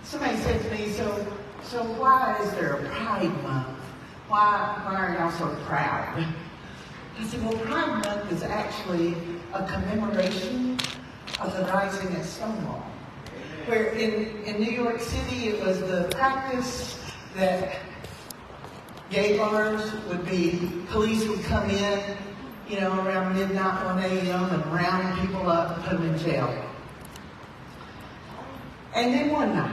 Somebody said to me, so why is there a Pride Month? Why are y'all so proud? I said, well, Pride Month is actually a commemoration of the rising at Stonewall. Where in New York City, it was the practice that gay bars would be, police would come in, around midnight, 1 a.m. and round people up and put them in jail. And then one night,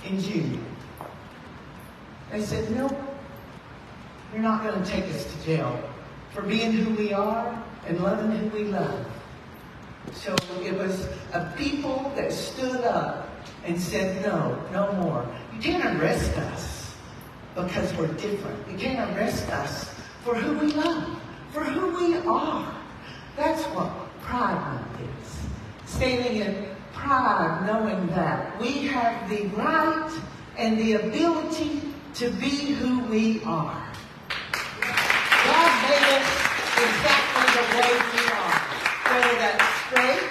in June, they said, nope, you're not going to take us to jail for being who we are and loving who we love. So it was a people that stood up and said, no more. You can't arrest us because we're different. You can't arrest us for who we love, for who we are. That's what Pride Month is. Standing in pride, knowing that we have the right and the ability to be who we are. God made us exactly the way we are. Whether that's straight,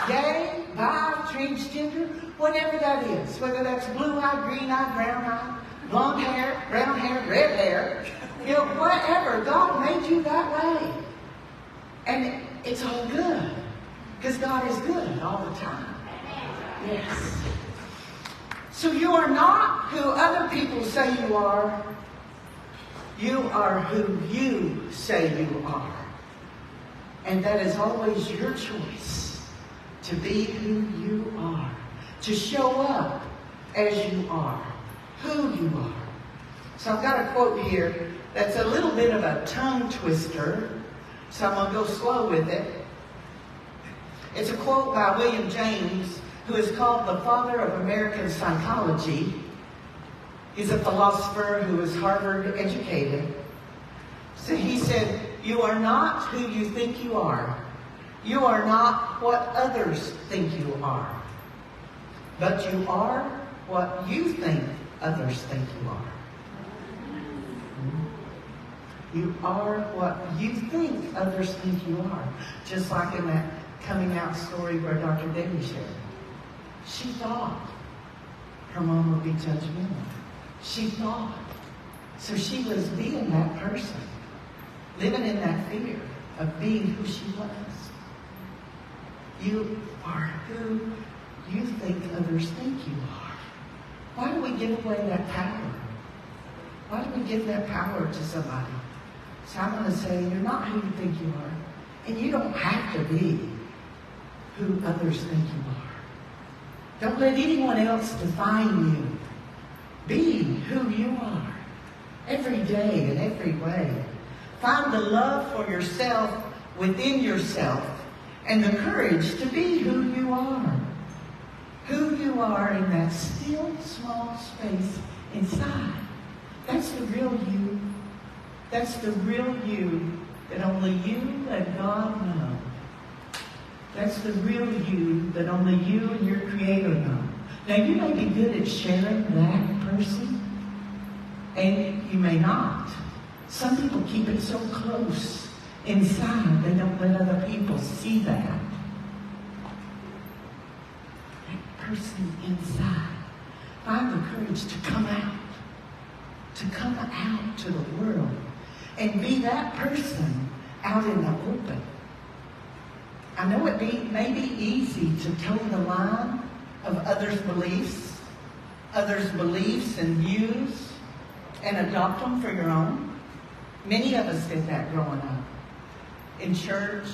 gay, bi, transgender, whatever that is. Whether that's blue-eyed, green-eyed, brown-eyed, blonde hair, brown hair, red hair. Whatever. God made you that way. And it's all good. Because God is good all the time. Yes. So you are not who other people say you are. You are who you say you are. And that is always your choice, to be who you are, to show up as you are, who you are. So I've got a quote here that's a little bit of a tongue twister, so I'm going to go slow with it. It's a quote by William James, who is called the father of American psychology. He's a philosopher who is Harvard educated. So he said, you are not who you think you are. You are not what others think you are. But you are what you think others think you are. You are what you think others think you are. Just like in that coming out story where Dr. Debbie shared. She thought her mom would be judgmental. She thought. So she was being that person. Living in that fear of being who she was. You are who you think others think you are. Why do we give away that power? Why do we give that power to somebody? So I'm going to say, you're not who you think you are. And you don't have to be who others think you are. Don't let anyone else define you. Be who you are. Every day in every way. Find the love for yourself within yourself and the courage to be who you are. Who you are in that still, small space inside. That's the real you. That's the real you that only you and God know. That's the real you that only you and your Creator know. Now, you may be good at sharing that person, and you may not. Some people keep it so close inside, they don't let other people see that. That person inside. Find the courage to come out to the world, and be that person out in the open. I know it may be easy to toe the line of others' beliefs and views, and adopt them for your own. Many of us did that growing up. In church,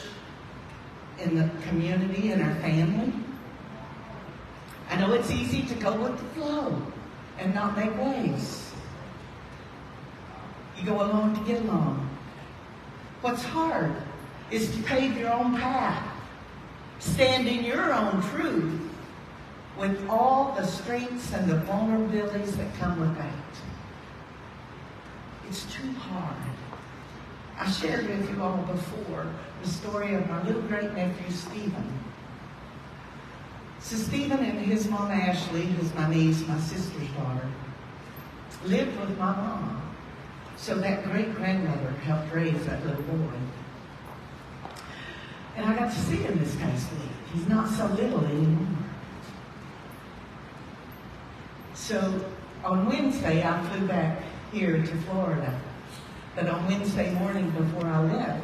in the community, in our family. I know it's easy to go with the flow and not make waves. You go along to get along. What's hard is to pave your own path. Stand in your own truth with all the strengths and the vulnerabilities that come with that. It's too hard. I shared with you all before the story of my little great-nephew, Stephen. So Stephen and his mom, Ashley, who's my niece, my sister's daughter, lived with my mom. So that great-grandmother helped raise that little boy. And I got to see him this past week. He's not so little anymore. So on Wednesday, I flew back here to Florida. But on Wednesday morning before I left,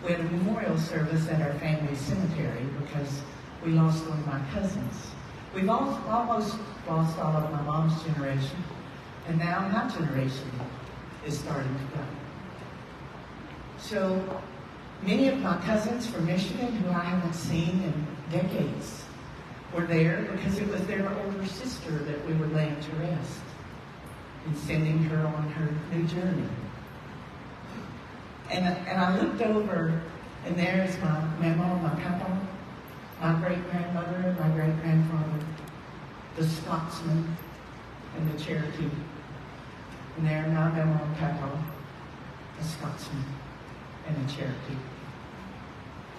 we had a memorial service at our family cemetery because we lost one of my cousins. We've almost lost all of my mom's generation, and now my generation is starting to go. So many of my cousins from Michigan who I haven't seen in decades were there because it was their older sister that we were laying to rest and sending her on her new journey. And I looked over, and there's my mama, my papa, my great-grandmother, my great-grandfather, the Scotsman, and the Cherokee. And there my mama and papa, the Scotsman, and the Cherokee.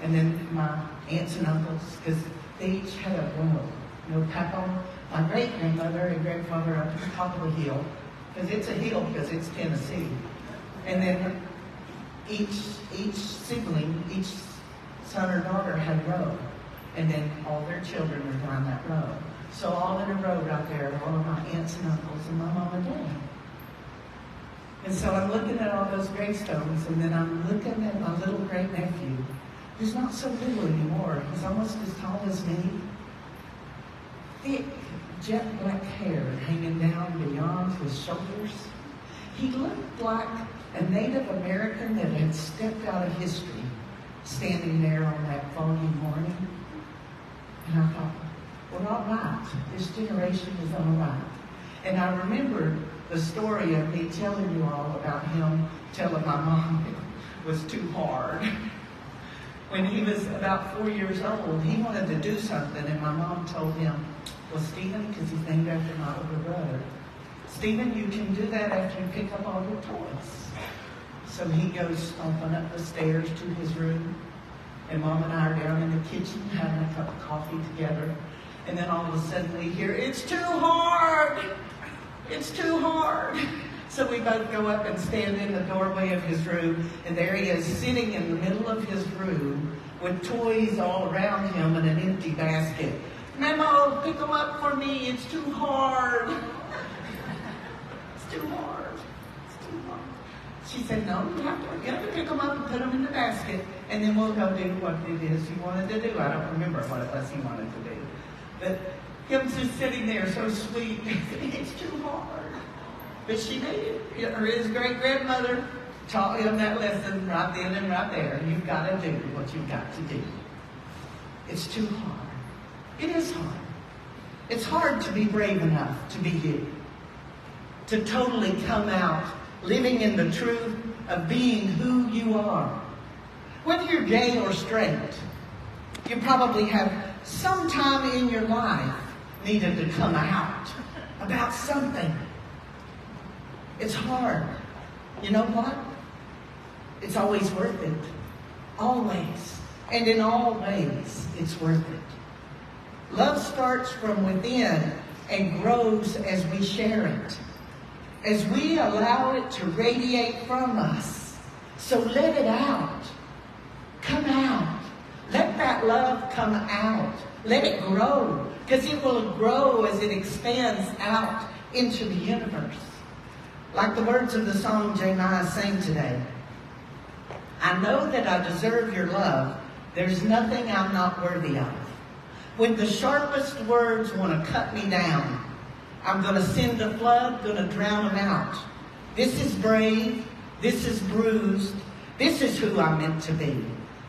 And then my aunts and uncles, because they each had a row. You know, papa, my great-grandmother and grandfather up at the top of the hill, because it's a hill because it's Tennessee. And then each sibling, each son or daughter had a row. And then all their children were down that row. So all in a row right there, all of my aunts and uncles and my mom and dad. And so I'm looking at all those gravestones, and then I'm looking at my little great-nephew, who's not so little anymore. He's almost as tall as me. Thick, jet black hair hanging down beyond his shoulders. He looked like a Native American that had stepped out of history, standing there on that foggy morning. And I thought, well, all right, this generation is all right. And I remembered the story of me telling you all about him telling my mom it was too hard. When he was about 4 years old, he wanted to do something, and my mom told him, well, Stephen, because he's named after my older brother, Stephen, you can do that after you pick up all your toys. So he goes stomping up the stairs to his room, and Mom and I are down in the kitchen having a cup of coffee together. And then all of a sudden we hear, it's too hard! It's too hard! So we both go up and stand in the doorway of his room, and there he is sitting in the middle of his room with toys all around him and an empty basket. Memo, pick them up for me, it's too hard. It's too hard. It's too hard. She said, no, you have to pick them up and put them in the basket, and then we'll go do what it is you wanted to do. I don't remember what it was he wanted to do. But him just sitting there so sweet, it's too hard. But she made it. Or his great-grandmother taught him that lesson right then and right there. You've got to do what you've got to do. It's too hard. It is hard. It's hard to be brave enough to be you. To totally come out living in the truth of being who you are. Whether you're gay or straight, you probably have some time in your life needed to come out about something. It's hard. You know what? It's always worth it. Always. And in all ways, it's worth it. Love starts from within and grows as we share it. As we allow it to radiate from us. So let it out. Come out. Let that love come out. Let it grow. Because it will grow as it expands out into the universe. Like the words of the song Jeremiah sang today. I know that I deserve your love. There's nothing I'm not worthy of. When the sharpest words want to cut me down, I'm going to send a flood, going to drown them out. This is brave. This is bruised. This is who I'm meant to be.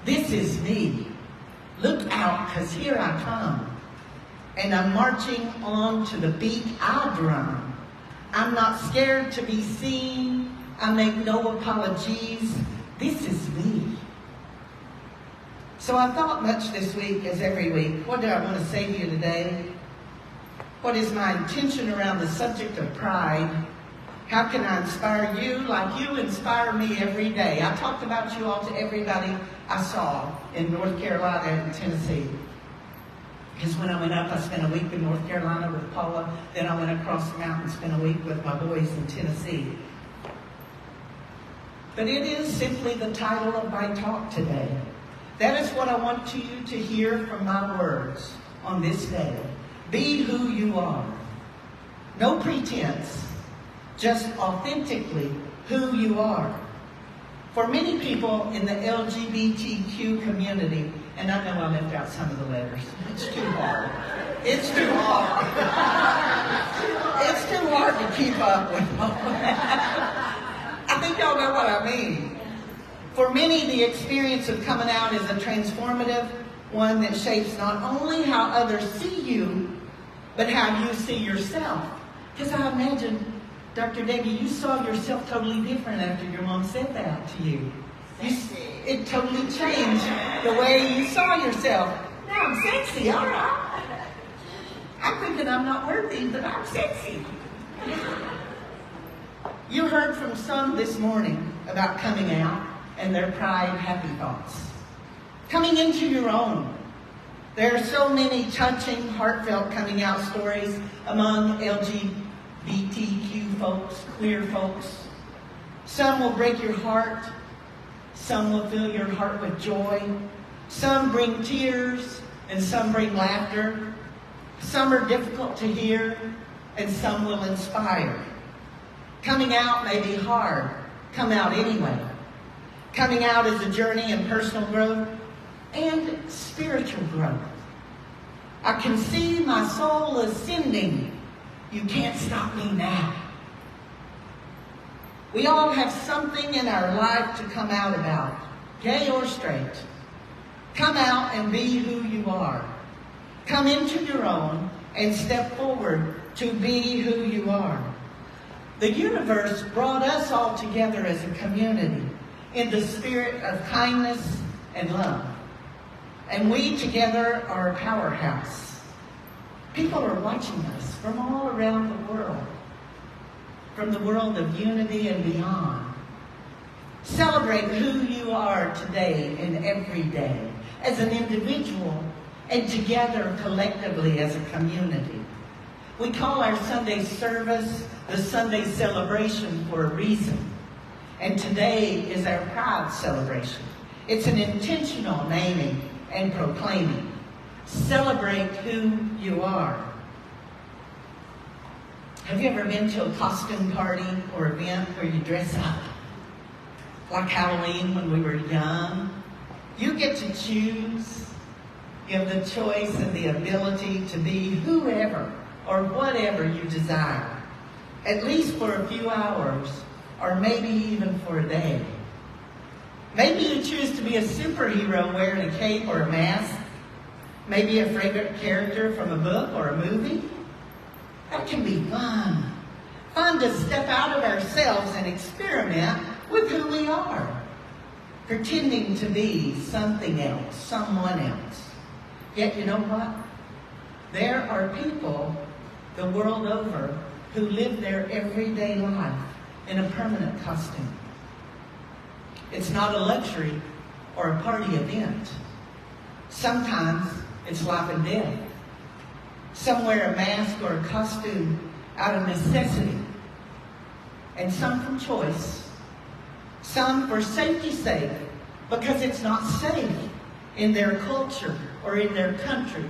This is me. Look out, because here I come. And I'm marching on to the beat I drum. I'm not scared to be seen. I make no apologies. This is me. So I thought much this week, as every week, what do I want to say to you today? What is my intention around the subject of pride? How can I inspire you like you inspire me every day? I talked about you all to everybody I saw in North Carolina and Tennessee. Because when I went up, I spent a week in North Carolina with Paula. Then I went across the mountain and spent a week with my boys in Tennessee. But it is simply the title of my talk today. That is what I want you to hear from my words on this day. Be who you are. No pretense, just authentically who you are. For many people in the LGBTQ community, and I know I left out some of the letters. It's too hard. It's too hard. It's too hard to keep up with. I think y'all know what I mean. For many, the experience of coming out is a transformative one that shapes not only how others see you, but how you see yourself. Because I imagine, Dr. Debbie, you saw yourself totally different after your mom said that to you. It totally changed the way you saw yourself. Now I'm sexy, all right. I'm thinking I'm not worthy, but I'm sexy. You heard from some this morning about coming out and their pride, happy thoughts. Coming into your own. There are so many touching, heartfelt coming out stories among LGBTQ folks, queer folks. Some will break your heart. Some will fill your heart with joy. Some bring tears, and some bring laughter. Some are difficult to hear, and some will inspire. Coming out may be hard. Come out anyway. Coming out is a journey in personal growth and spiritual growth. I can see my soul ascending. You can't stop me now. We all have something in our life to come out about, gay or straight. Come out and be who you are. Come into your own and step forward to be who you are. The universe brought us all together as a community in the spirit of kindness and love. And we together are a powerhouse. People are watching us from all around the world, from the world of unity and beyond. Celebrate who you are today and every day as an individual and together collectively as a community. We call our Sunday service the Sunday celebration for a reason. And today is our Pride celebration. It's an intentional naming and proclaiming. Celebrate who you are. Have you ever been to a costume party or event where you dress up? Like Halloween when we were young. You get to choose. You have the choice and the ability to be whoever or whatever you desire. At least for a few hours, or maybe even for a day. Maybe you choose to be a superhero wearing a cape or a mask. Maybe a favorite character from a book or a movie. That can be fun. Fun to step out of ourselves and experiment with who we are. Pretending to be something else, someone else. Yet you know what? There are people the world over who live their everyday life in a permanent costume. It's not a luxury or a party event. Sometimes it's life and death. Some wear a mask or a costume out of necessity, and some from choice. Some for safety's sake, because it's not safe in their culture or in their country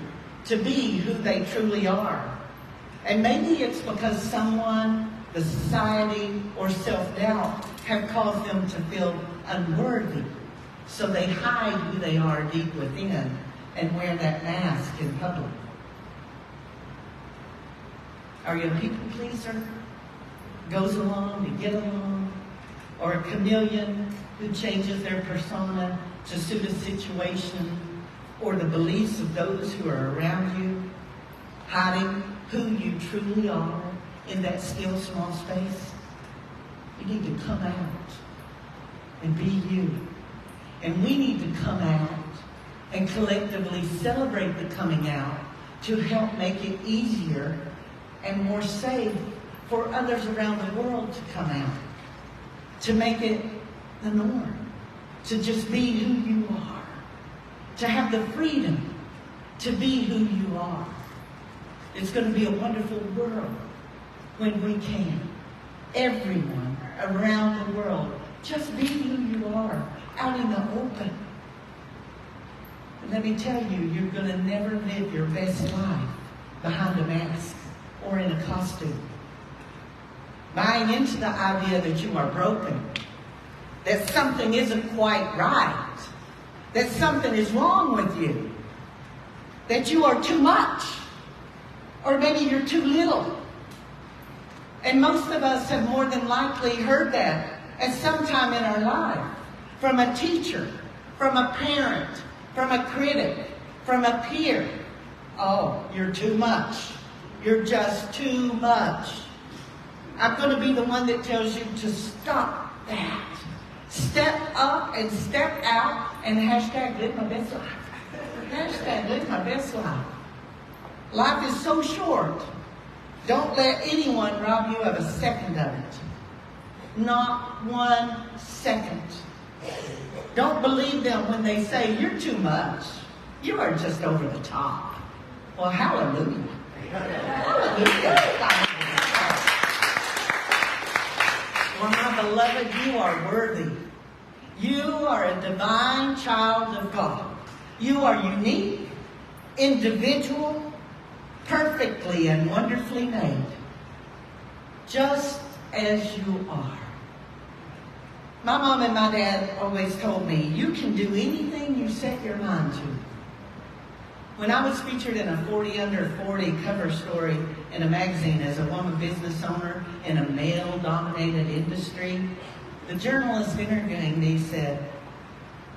to be who they truly are. And maybe it's because someone, the society, or self-doubt have caused them to feel unworthy, so they hide who they are deep within and wear that mask in public. Are you a people pleaser? Goes along to get along? Or a chameleon who changes their persona to suit a situation or the beliefs of those who are around you, hiding who you truly are in that still small space? You need to come out and be you. And we need to come out and collectively celebrate the coming out to help make it easier and more safe for others around the world to come out. To make it the norm. To just be who you are. To have the freedom to be who you are. It's going to be a wonderful world when we can. Everyone around the world, just be who you are, out in the open. And let me tell you, you're going to never live your best life behind a mask or in a costume. Buying into the idea that you are broken, that something isn't quite right, that something is wrong with you, that you are too much, or maybe you're too little. And most of us have more than likely heard that at some time in our life, from a teacher, from a parent, from a critic, from a peer. Oh, you're too much. You're just too much. I'm going to be the one that tells you to stop that. Step up and step out and hashtag live my best life. Hashtag live my best life. Life is so short. Don't let anyone rob you of a second of it. Not 1 second. Don't believe them when they say you're too much. You are just over the top. Well, hallelujah. Hallelujah. Well, my beloved, you are worthy. You are a divine child of God. You are unique, individual, perfectly and wonderfully made, just as you are. My mom and my dad always told me, you can do anything you set your mind to. When I was featured in a 40 Under 40 cover story in a magazine as a woman business owner in a male-dominated industry, the journalist interviewing me said,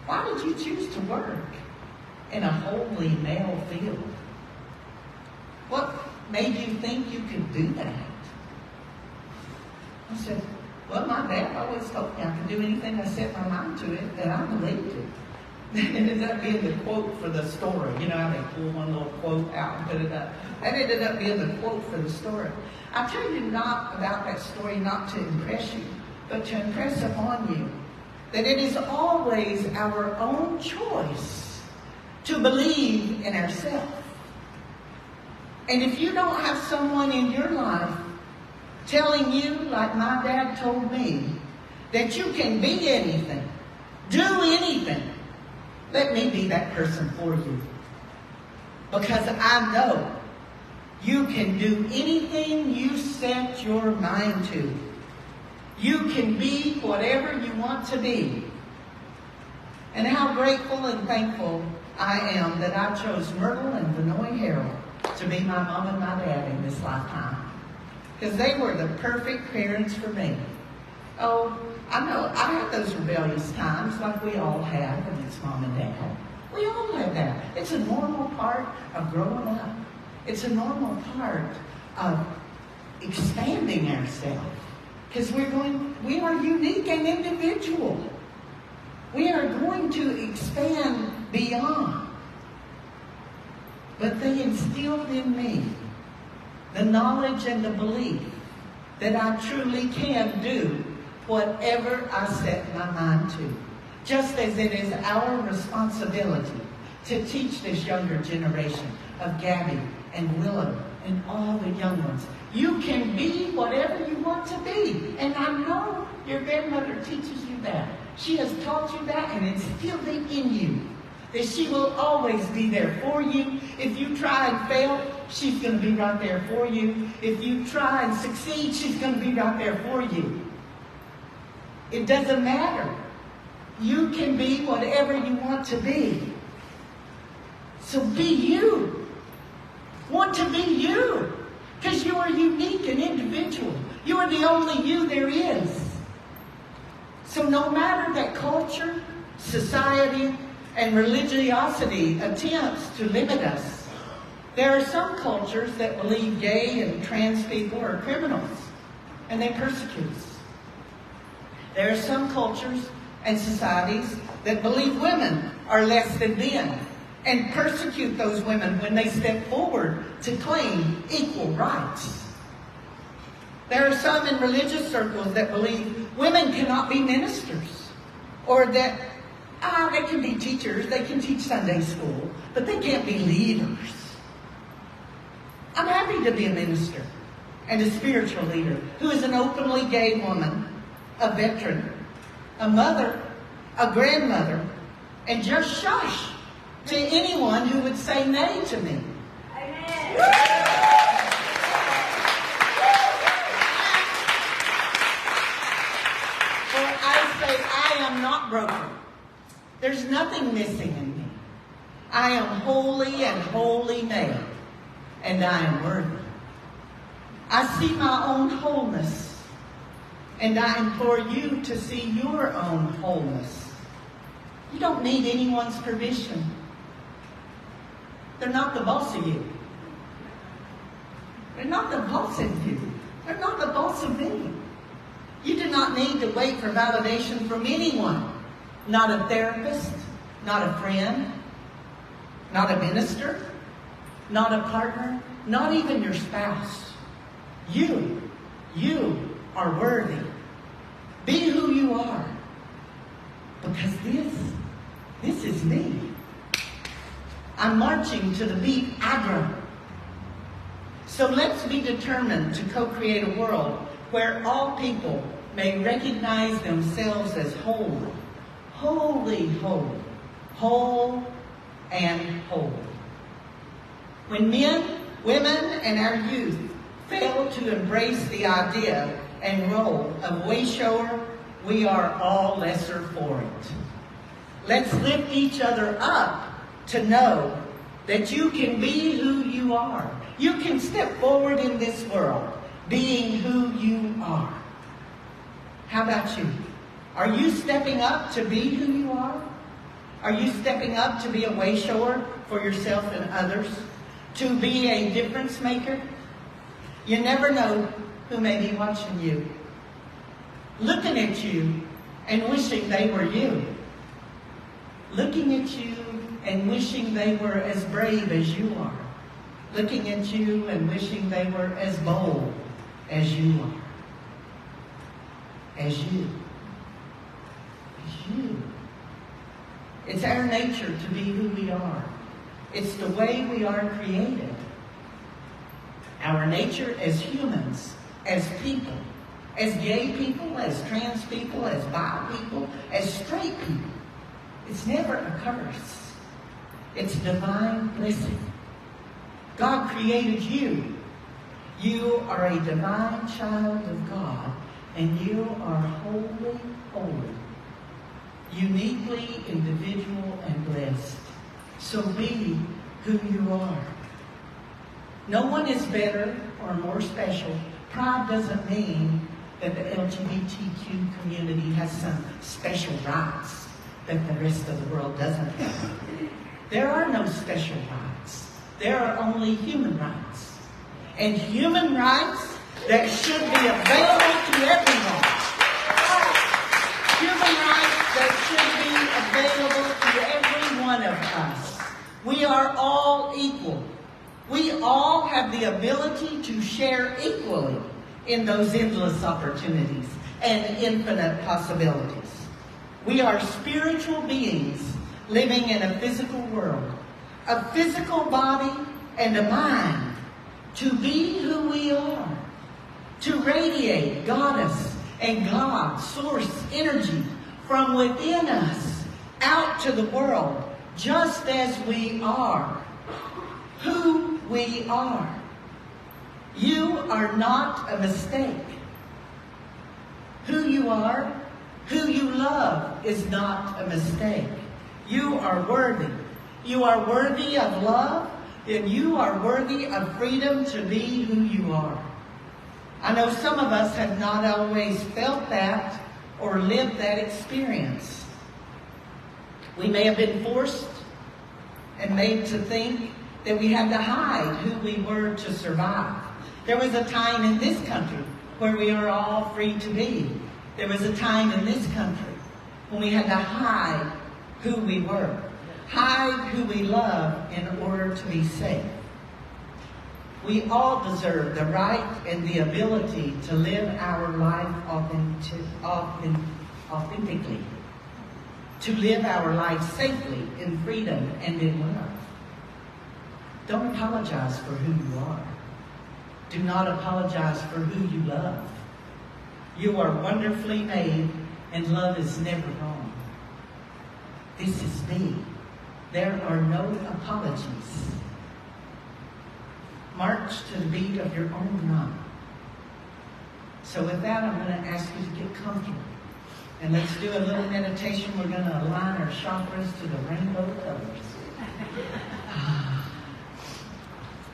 why did you choose to work in a wholly male field? What made you think you could do that? I said, well, my dad always told me I could do anything I set my mind to it, and I believed it. That ended up being the quote for the story. You know how they pull one little quote out and put it up? That ended up being the quote for the story. I tell you not about that story not to impress you, but to impress upon you that it is always our own choice to believe in ourselves. And if you don't have someone in your life telling you, like my dad told me, that you can be anything, do anything, let me be that person for you. Because I know you can do anything you set your mind to. You can be whatever you want to be. And how grateful and thankful I am that I chose Myrtle and Vanoy Harrell to be my mom and my dad in this lifetime. Because they were the perfect parents for me. Oh, I know, I had those rebellious times like we all have when it's mom and dad. We all have that. It's a normal part of growing up. It's a normal part of expanding ourselves. Because we are unique and individual. We are going to expand beyond. But they instilled in me the knowledge and the belief that I truly can do whatever I set my mind to. Just as it is our responsibility to teach this younger generation of Gabby and Willow and all the young ones. You can be whatever you want to be. And I know your grandmother teaches you that. She has taught you that and instilled it in you. That she will always be there for you. If you try and fail, she's going to be right there for you. If you try and succeed, she's going to be right there for you. It doesn't matter. You can be whatever you want to be. So be you. Want to be you. Because you are unique and individual. You are the only you there is. So no matter that culture, society, and religiosity attempts to limit us, there are some cultures that believe gay and trans people are criminals, and they persecute us. There are some cultures and societies that believe women are less than men and persecute those women when they step forward to claim equal rights. There are some in religious circles that believe women cannot be ministers, or that they can be teachers, they can teach Sunday school, but they can't be leaders. I'm happy to be a minister and a spiritual leader who is an openly gay woman, a veteran, a mother, a grandmother, and just shush to anyone who would say nay to me. Amen. not broken. There's nothing missing in me. I am holy and wholly made, and I am worthy. I see my own wholeness, and I implore you to see your own wholeness. You don't need anyone's permission. They're not the boss of you. They're not the boss of you. They're not the boss of me. You do not need to wait for validation from anyone. Not a therapist, not a friend, not a minister, not a partner, not even your spouse. You are worthy. Be who you are. Because this is me. I'm marching to the beat I drum. So let's be determined to co-create a world where all people may recognize themselves as holy, holy, holy, whole and holy. When men, women, and our youth fail to embrace the idea and role of way shower, we are all lesser for it. Let's lift each other up to know that you can be who you are. You can step forward in this world being who you are. How about you? Are you stepping up to be who you are? Are you stepping up to be a way shower for yourself and others? To be a difference maker? You never know who may be watching you, looking at you and wishing they were you. Looking at you and wishing they were as brave as you are. Looking at you and wishing they were as bold as you are. As you. As you. It's our nature to be who we are. It's the way we are created. Our nature as humans, as people, as gay people, as trans people, as bi people, as straight people. It's never a curse. It's divine blessing. God created you. You are a divine child of God, and you are wholly, holy, uniquely individual and blessed. So be who you are. No one is better or more special. Pride doesn't mean that the LGBTQ community has some special rights that the rest of the world doesn't have. There are no special rights. There are only human rights. And human rights that should be available to everyone. Human rights that should be available to every one of us. We are all equal. We all have the ability to share equally in those endless opportunities and infinite possibilities. We are spiritual beings living in a physical world, a physical body and a mind, to be who we are, to radiate goddess and God, source energy from within us out to the world, just as we are, who we are. You are not a mistake. Who you are, who you love is not a mistake. You are worthy. You are worthy of love, and you are worthy of freedom to be who you are. I know some of us have not always felt that or lived that experience. We may have been forced and made to think that we had to hide who we were to survive. There was a time in this country where we are all free to be. There was a time in this country when we had to hide who we were, hide who we love in order to be safe. We all deserve the right and the ability to live our life authentically, to live our life safely in freedom and in love. Don't apologize for who you are. Do not apologize for who you love. You are wonderfully made, and love is never wrong. This is me. There are no apologies. March to the beat of your own drum. So with that, I'm going to ask you to get comfortable. And let's do a little meditation. We're going to align our chakras to the rainbow colors.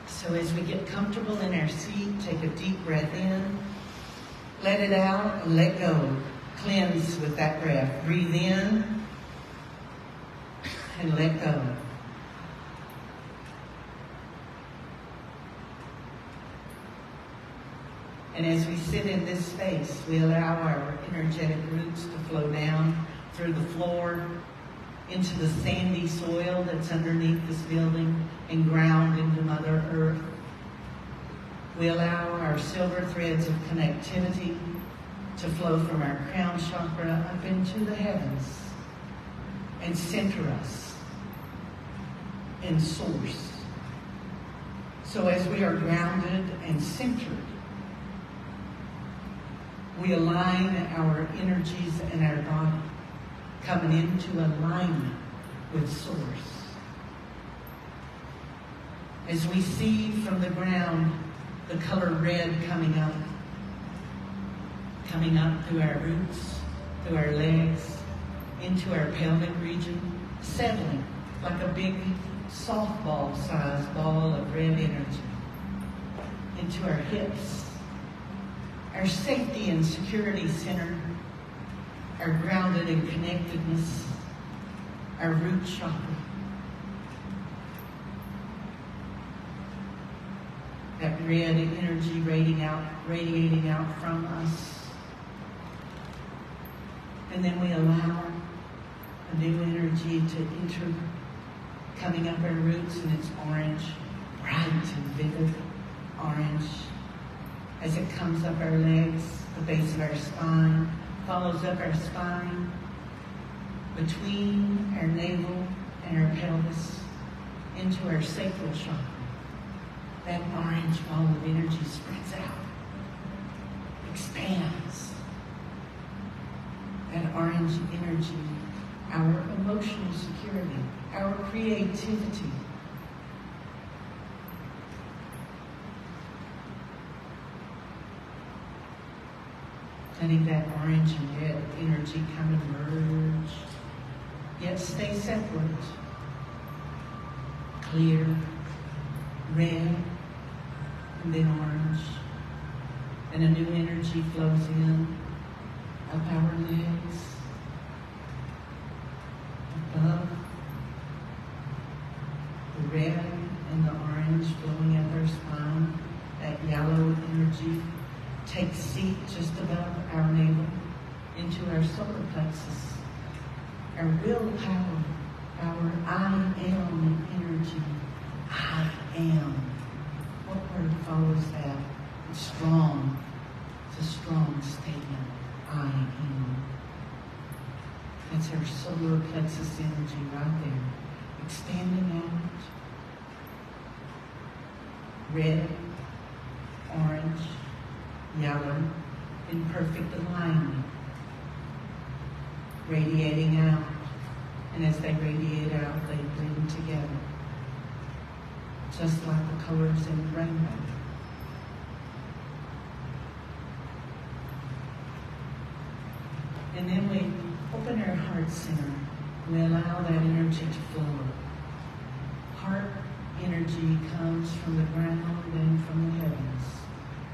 So as we get comfortable in our seat, take a deep breath in. Let it out and let go. Cleanse with that breath. Breathe in and let go. And as we sit in this space, we allow our energetic roots to flow down through the floor into the sandy soil that's underneath this building and ground into Mother Earth. We allow our silver threads of connectivity to flow from our crown chakra up into the heavens and center us in source. So as we are grounded and centered, we align our energies and our body, coming into alignment with Source. As we see from the ground the color red coming up through our roots, through our legs, into our pelvic region, settling like a big softball-sized ball of red energy into our hips, our safety and security center, our grounded and connectedness, our root chakra. That red energy radiating out from us. And then we allow a new energy to enter, coming up our roots, and it's orange, bright and vivid orange. As it comes up our legs, the base of our spine, follows up our spine, between our navel and our pelvis, into our sacral chakra. That orange ball of energy spreads out, expands. That orange energy, our emotional security, our creativity, letting that orange and red energy kind of merge, yet stay separate. Clear, red, and then orange. And a new energy flows in, up our legs, above, the red and the orange flowing up our spine. That yellow energy takes seat just above our navel, into our solar plexus. Our willpower, our I am energy. I am. What word follows that? It's strong. It's a strong statement. I am. That's our solar plexus energy right there. Expanding out. Red, orange, yellow, in perfect alignment. Radiating out. And as they radiate out, they blend together. Just like the colors in the rainbow. And then we open our heart center. We allow that energy to flow. Heart energy comes from the ground and from the heavens.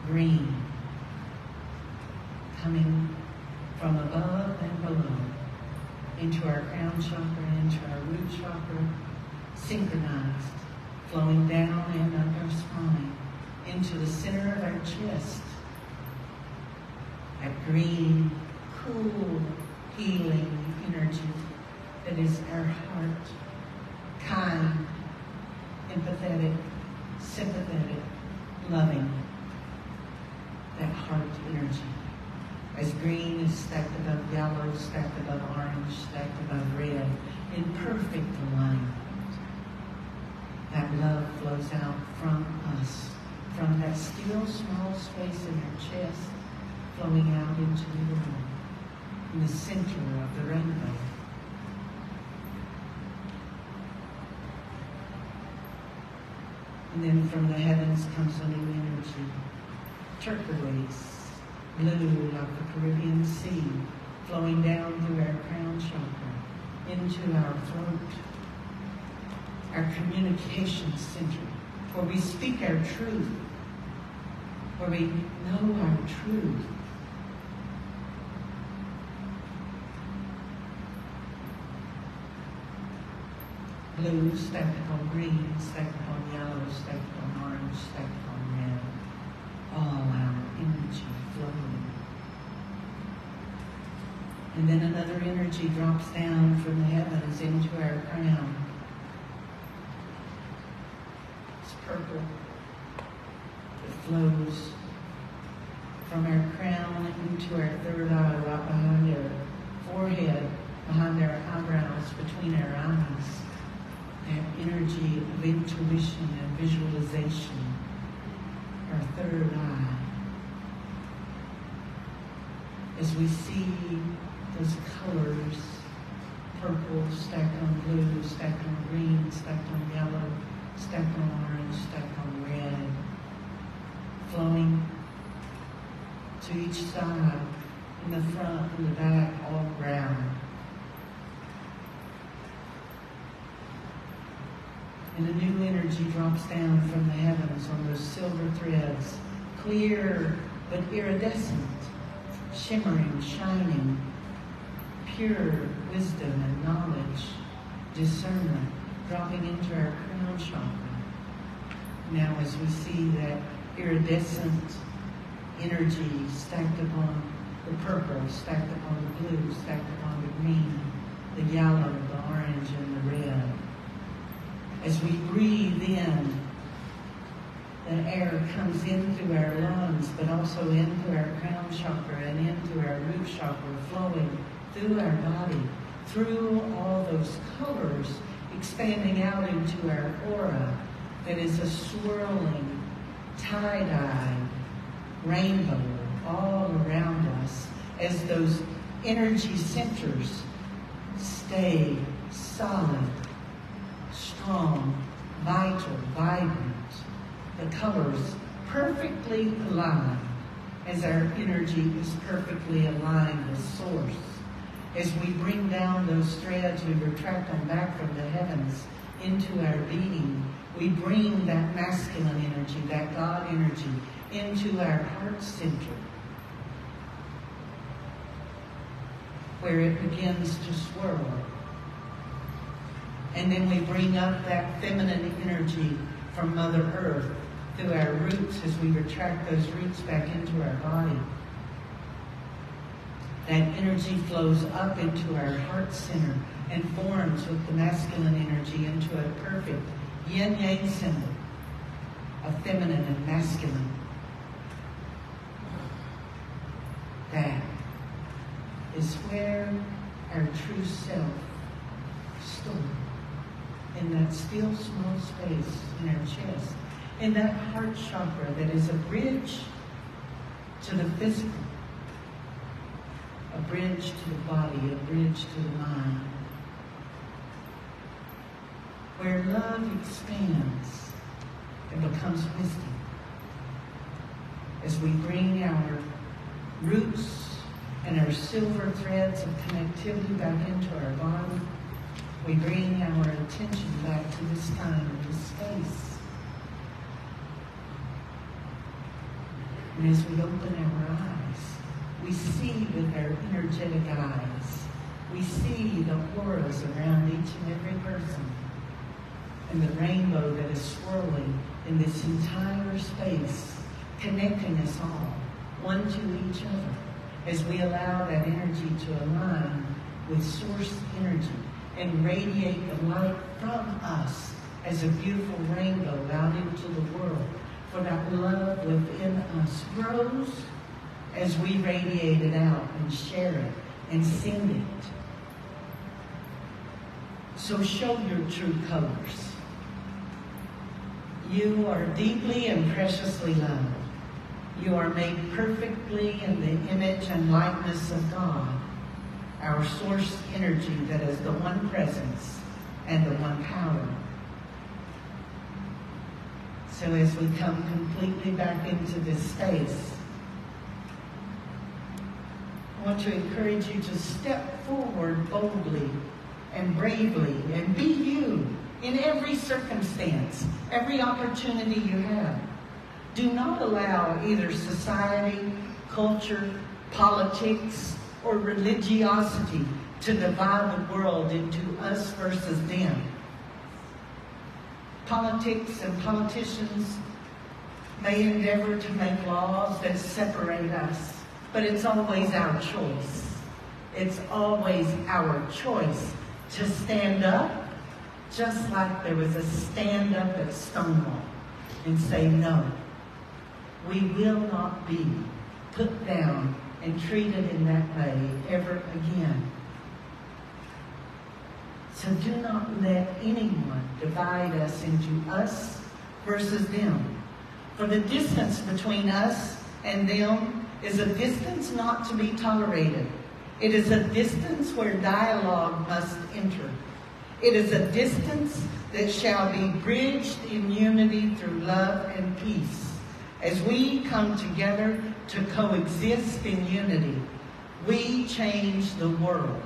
Green. Coming from above and below. Into our crown chakra, into our root chakra. Synchronized. Flowing down and up our spine, into the center of our chest. That green, cool, healing energy that is our heart. Kind, empathetic, sympathetic, loving. That heart energy. As green is stacked above yellow, stacked above orange, stacked above red, in perfect alignment. That love flows out from us, from that still small space in our chest, flowing out into the world, in the center of the rainbow. And then from the heavens comes a new energy, turquoise, blue like the Caribbean Sea, flowing down through our crown chakra, into our throat, our communication center, where we speak our truth, where we know our truth. Blue stacked upon green, stacked upon yellow, stacked upon orange, stacked upon red. All our energy flowing. And then another energy drops down from the heavens into our crown. It's purple. It flows from our crown into our third eye, right behind our forehead, behind our eyebrows, between our eyes. That energy of intuition and visualization, our third eye. As we see those colors, purple stacked on blue, stacked on green, stacked on yellow, stacked on orange, stacked on red, flowing to each side, in the front, in the back, all around. And a new energy drops down from the heavens on those silver threads, clear but iridescent, shimmering, shining, pure wisdom and knowledge, discernment, dropping into our crown chakra. Now as we see that iridescent energy stacked upon the purple, stacked upon the blue, stacked upon the green, the yellow, the orange, and the red. As we breathe in, the air comes in through our lungs, but also into our crown chakra and into our root chakra, flowing through our body, through all those colors, expanding out into our aura that is a swirling, tie-dye rainbow all around us as those energy centers stay solid, strong, vital, vibrant. The colors perfectly aligned as our energy is perfectly aligned with Source. As we bring down those threads, we retract them back from the heavens into our being. We bring that masculine energy, that God energy, into our heart center, where it begins to swirl. And then we bring up that feminine energy from Mother Earth through our roots as we retract those roots back into our body. That energy flows up into our heart center and forms with the masculine energy into a perfect yin-yang symbol of feminine and masculine. That is where our true self stored, in that still small space in our chest, in that heart chakra that is a bridge to the physical, a bridge to the body, a bridge to the mind, where love expands and becomes wisdom. As we bring our roots and our silver threads of connectivity back into our body, we bring our attention back to this time, this space. And as we open our eyes, we see with our energetic eyes, we see the auras around each and every person, and the rainbow that is swirling in this entire space, connecting us all, one to each other, as we allow that energy to align with Source energy and radiate the light from us as a beautiful rainbow out into the world. For that love within us grows as we radiate it out and share it and send it. So show your true colors. You are deeply and preciously loved. You are made perfectly in the image and likeness of God, our Source energy that is the one presence and the one power. So as we come completely back into this space, I want to encourage you to step forward boldly and bravely and be you in every circumstance, every opportunity you have. Do not allow either society, culture, politics, or religiosity to divide the world into us versus them. Politics and politicians may endeavor to make laws that separate us, but it's always our choice. It's always our choice to stand up, just like there was a stand up at Stonewall, and say no. We will not be put down and treated in that way ever again. So do not let anyone divide us into us versus them. For the distance between us and them is a distance not to be tolerated. It is a distance where dialogue must enter. It is a distance that shall be bridged in unity through love and peace. As we come together to coexist in unity, we change the world.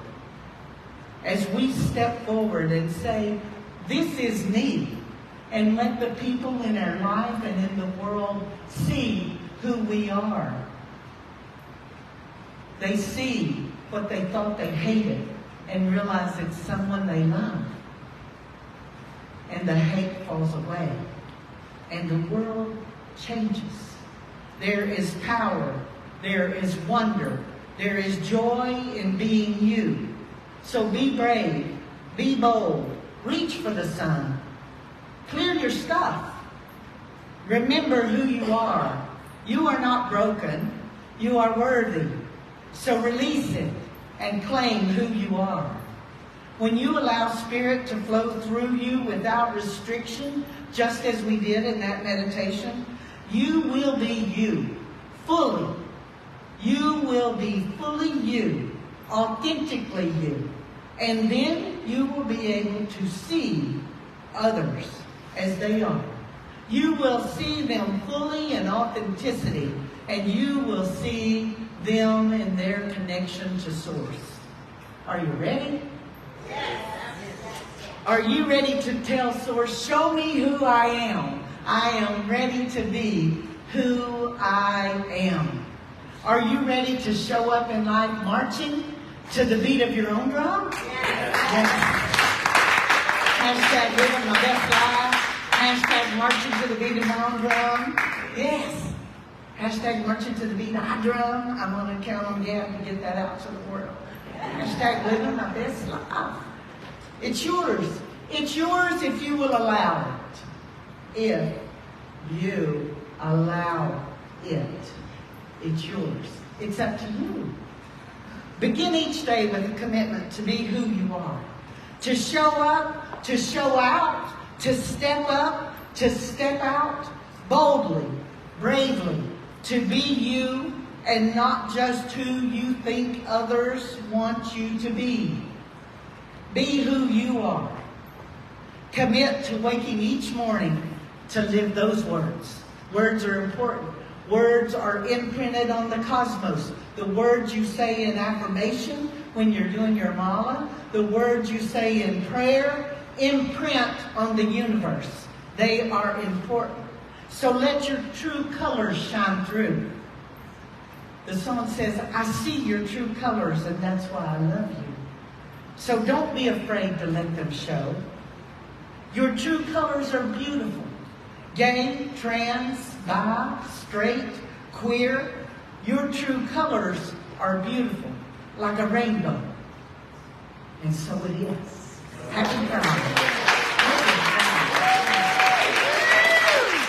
As we step forward and say, this is me, and let the people in our life and in the world see who we are. They see what they thought they hated and realize it's someone they love. And the hate falls away. And the world changes. There is power. There is wonder. There is joy in being you. So be brave. Be bold. Reach for the sun. Clear your stuff. Remember who you are. You are not broken. You are worthy. So release it and claim who you are. When you allow Spirit to flow through you without restriction, just as we did in that meditation, you will be you, fully. You will be fully you, authentically you. And then you will be able to see others as they are. You will see them fully in authenticity, and you will see them in their connection to Source. Are you ready? Yes. Are you ready to tell Source, show me who I am? I am ready to be who I am. Are you ready to show up in life marching to the beat of your own drum? Yes. Hashtag living my best life. Hashtag marching to the beat of my own drum. Yes. Hashtag marching to the beat of my drum. I'm going to count on Gab to get that out to the world. Hashtag living my best life. It's yours. It's yours if you will allow it. If you allow it. It's yours. It's up to you. Begin each day with a commitment to be who you are. To show up, to show out, to step up, to step out boldly, bravely, to be you and not just who you think others want you to be. Be who you are. Commit to waking each morning to live those words. Words are important. Words are imprinted on the cosmos. The words you say in affirmation when you're doing your mala, the words you say in prayer, imprint on the universe. They are important. So let your true colors shine through. The song says, I see your true colors, and that's why I love you. So don't be afraid to let them show. Your true colors are beautiful. Gay, trans, bi, straight, queer. Your true colors are beautiful, like a rainbow. And so it is. Happy Friday.